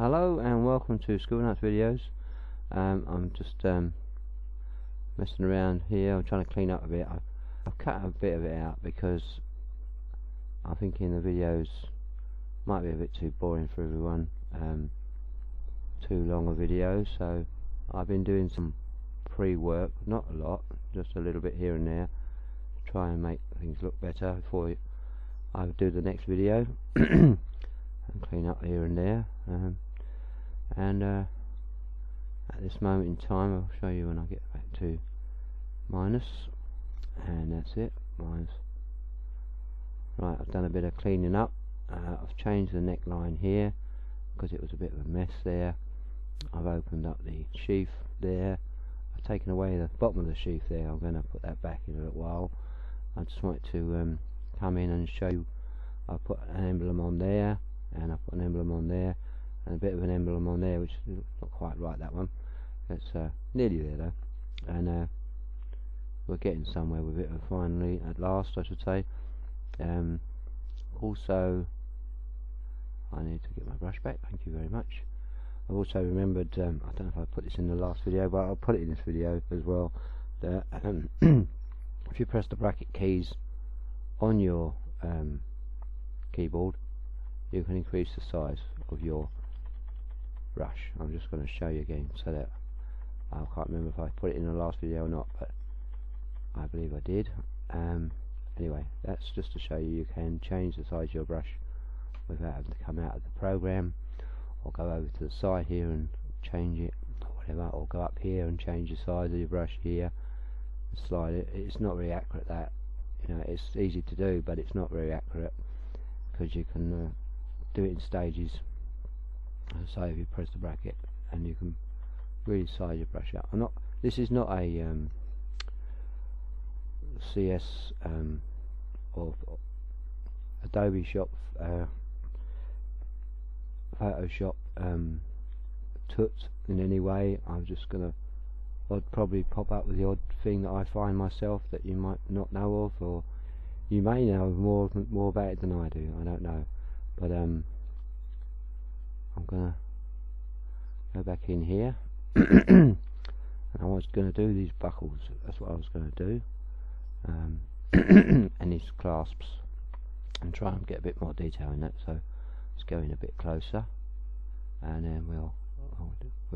Hello and welcome to School Nuts Videos. I'm just messing around here. I'm trying to clean up a bit. I've cut a bit of it out because I'm thinking the videos might be a bit too boring for everyone, too long a video, so I've been doing some pre-work, not a lot, just a little bit here and there, to try and make things look better before I do the next video. And clean up here and there, at this moment in time I'll show you when I get back to minus, and that's it, minus. Right, I've done a bit of cleaning up. I've changed the neckline here because it was a bit of a mess there. I've opened up the sheath there. I've taken away the bottom of the sheath there. I'm going to put that back in a little while. I just wanted to come in and show you. I put an emblem on there, and I put an emblem on there, and a bit of an emblem on there, which is not quite right, that one. It's nearly there though, and we're getting somewhere with it finally, at last I should say. Also, I need to get my brush back, thank you very much. I've also remembered, I don't know if I put this in the last video, but I'll put it in this video as well, that if you press the bracket keys on your keyboard, you can increase the size of your brush. I'm just going to show you again, so that I can't remember if I put it in the last video or not, but I believe I did. Anyway, that's just to show you can change the size of your brush without having to come out of the program, or go over to the side here and change it, or whatever, or go up here and change the size of your brush here and slide it. It's not very accurate, that, you know, it's easy to do, but it's not very accurate, because you can do it in stages. So if you press the bracket, and you can really size your brush up. This is not a CS or Adobe Shop Photoshop tut in any way. I'm just gonna probably pop up with the odd thing that I find myself that you might not know of, or you may know more about it than I do. I don't know, but I'm gonna go back in here and I was going to do these buckles. That's what I was going to do, and these clasps, and try and get a bit more detail in that. So let's go in a bit closer, and then we'll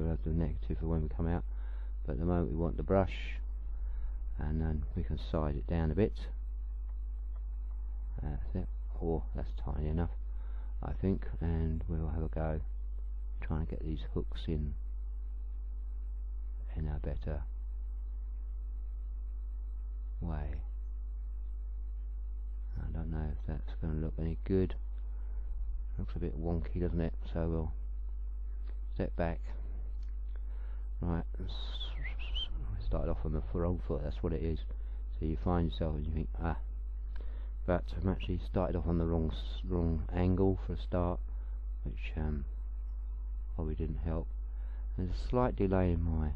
have the negative for when we come out, but at the moment we want the brush, and then we can size it down a bit. That's it. Or that's tiny enough, I think, and we'll have a go trying to get these hooks in a better way. I don't know if that's going to look any good. Looks a bit wonky, doesn't it? So we'll step back. Right, we started off on the wrong foot, that's what it is. So you find yourself and you think, but I've actually started off on the wrong angle for a start, which probably didn't help. There's a slight delay in my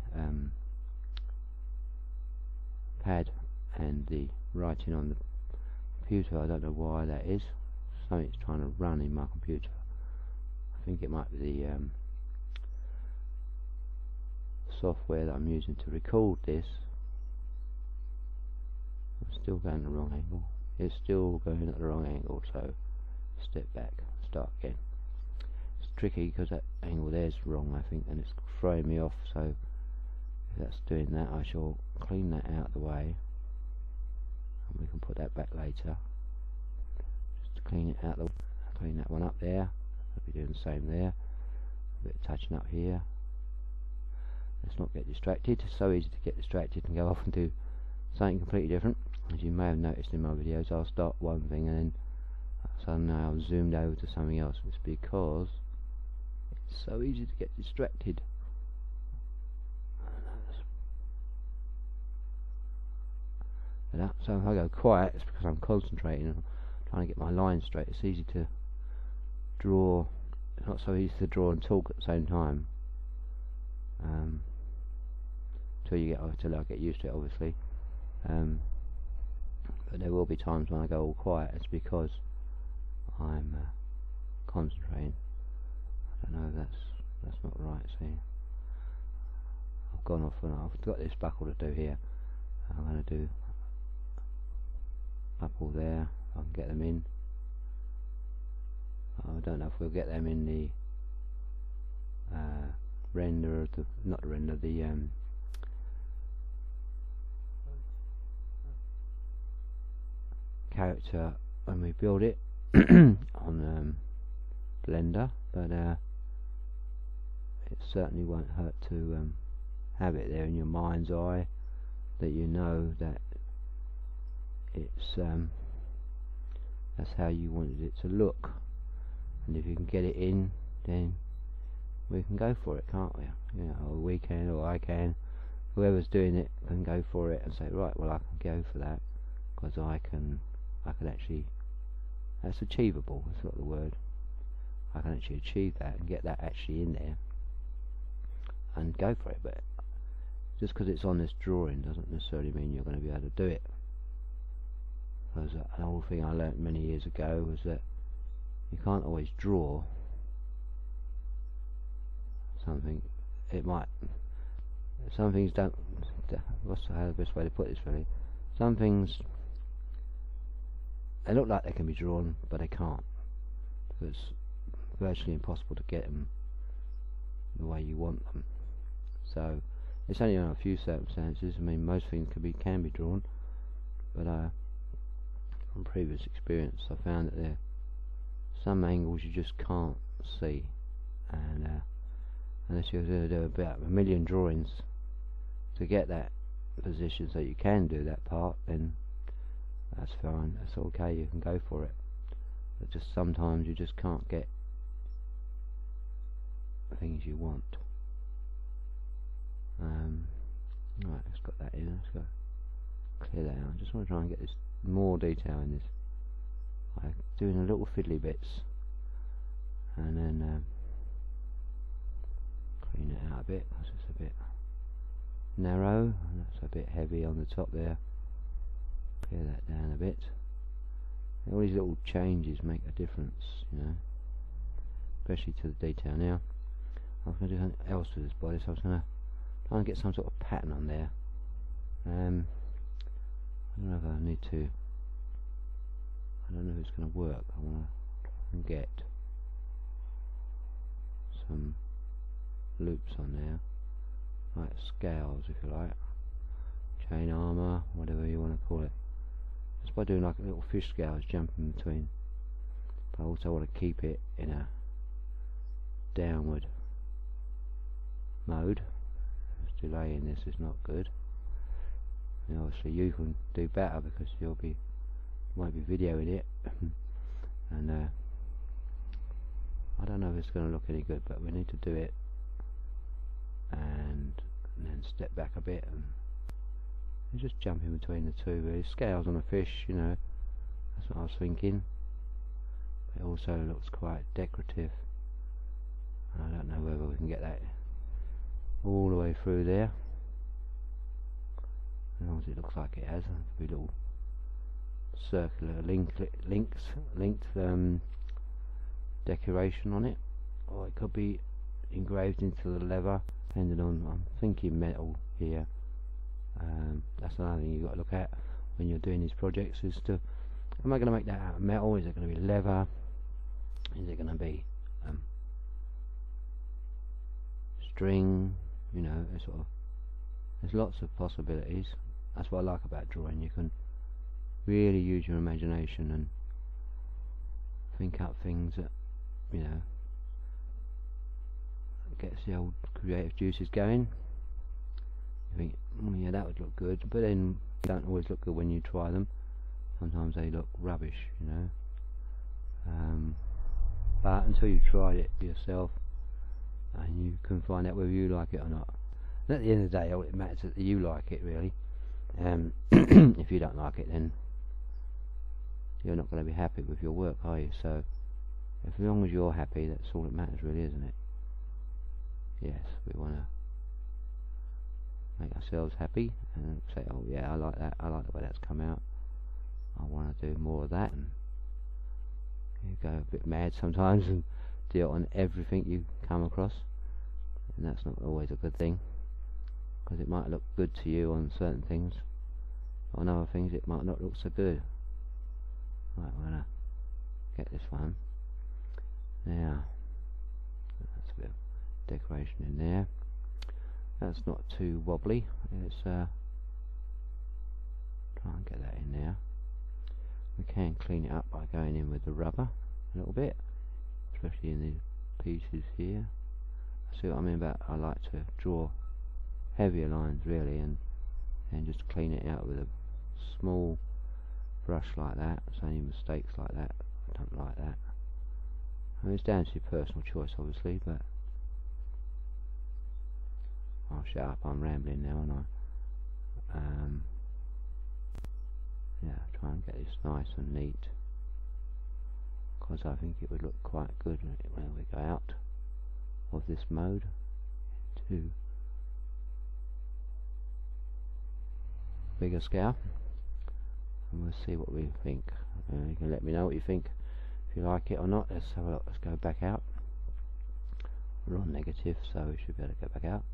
pad and the writing on the computer. I don't know why that is. Something's trying to run in my computer. I think it might be the software that I'm using to record this. I'm still going the wrong angle. It's still going at the wrong angle, so step back, start again. It's tricky because that angle there's wrong, I think, and it's throwing me off. So if that's doing that, I shall clean that out of the way, and we can put that back later. Just to clean it out, clean that one up there. I'll be doing the same there. A bit of touching up here. Let's not get distracted. It's so easy to get distracted and go off and do something completely different. As you may have noticed in my videos, I'll start one thing and then suddenly I've zoomed over to something else. It's because it's so easy to get distracted. So if I go quiet, it's because I'm concentrating and trying to get my lines straight. It's easy to draw. It's not so easy to draw and talk at the same time. Till I get used to it, obviously. But there will be times when I go all quiet. It's because I'm concentrating. I don't know if that's that's not right. See, I've gone off and I've got this buckle to do here. I'm going to do buckle there. I can get them in. I don't know if we'll get them in the render, not the render, the character when we build it on Blender, but it certainly won't hurt to have it there in your mind's eye, that you know that it's that's how you wanted it to look, and if you can get it in, then we can go for it, can't we? You know, or we can, or I can, whoever's doing it can go for it and say, right, well, I can go for that because I can actually, that's achievable, that's not the word. I can actually achieve that and get that actually in there and go for it. But just because it's on this drawing doesn't necessarily mean you're going to be able to do it. Because an old thing I learnt many years ago was that you can't always draw something. It might, some things don't, what's the best way to put this really? Some things, they look like they can be drawn, but they can't. Because it's virtually impossible to get them the way you want them. So it's only on a few circumstances. I mean, most things can be drawn, but from previous experience, I found that there are some angles you just can't see, and unless you're going to do about 1 million drawings to get that position so you can do that part, then that's fine, that's okay, you can go for it. But just sometimes you just can't get things you want. Right, let's got that in, let's go clear that out. I just want to try and get this more detail in this. I'm doing a little fiddly bits and then clean it out a bit because it's a bit narrow and that's a bit heavy on the top there. Clear that down a bit. All these little changes make a difference, you know, especially to the detail. Now I was going to do something else with this body, so I was going to try and get some sort of pattern on there. I don't know if I need to, I don't know if it's going to work. I want to try and get some loops on there, like scales if you like, chain armour, whatever you want to call it. Just by doing like a little fish scales jumping between, but I also want to keep it in a downward mode. Delaying this is not good. And obviously you can do better because you'll be won't be videoing it and I don't know if it's going to look any good, but we need to do it and then step back a bit and just jump in between the two really. Scales on a fish, you know, that's what I was thinking. It also looks quite decorative. I don't know whether we can get that all the way through there. As long as it looks like it has, there'll be little circular linked decoration on it, or it could be engraved into the leather, depending on, I'm thinking metal here. That's another thing you've got to look at when you're doing these projects, is to, am I going to make that out of metal, is it going to be leather, is it going to be string, you know, sort of, there's lots of possibilities. That's what I like about drawing. You can really use your imagination and think up things that, you know, gets the old creative juices going. You think, oh yeah, that would look good, but then they don't always look good when you try them. Sometimes they look rubbish, you know. But until you've tried it yourself, and you can find out whether you like it or not. And at the end of the day, all it matters is that you like it, really. If you don't like it, then you're not going to be happy with your work, are you? So, as long as you're happy, that's all that matters, really, isn't it? Yes, we want to make ourselves happy and say, oh yeah, I like that, I like the way that's come out, I want to do more of that. And you go a bit mad sometimes and deal on everything you come across. and that's not always a good thing, because it might look good to you on certain things, but on other things it might not look so good. Right, we're gonna get this one. Now, that's a bit of decoration in there. That's not too wobbly. Let's try and get that in there. We can clean it up by going in with the rubber a little bit, especially in the pieces here. See what I mean about, I like to draw heavier lines really, and just clean it out with a small brush like that. So any mistakes like that, I don't like that. I mean, it's down to your personal choice obviously, but I'll shut up, I'm rambling now, aren't I? Yeah, try and get this nice and neat, because I think it would look quite good when we go out of this mode to bigger scale, and we'll see what we think. You can let me know what you think, if you like it or not. Let's have a look. Let's go back out. We're on negative, so we should be able to get back out.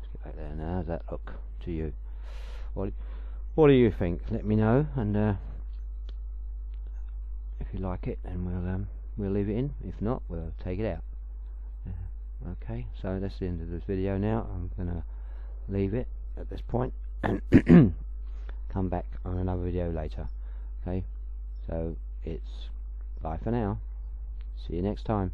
Let's get back there now. How does that look to you? What do you think? Let me know, and if you like it, then we'll leave it in. If not, we'll take it out. Okay, so that's the end of this video now. I'm gonna leave it at this point and come back on another video later. Okay, so it's bye for now. See you next time.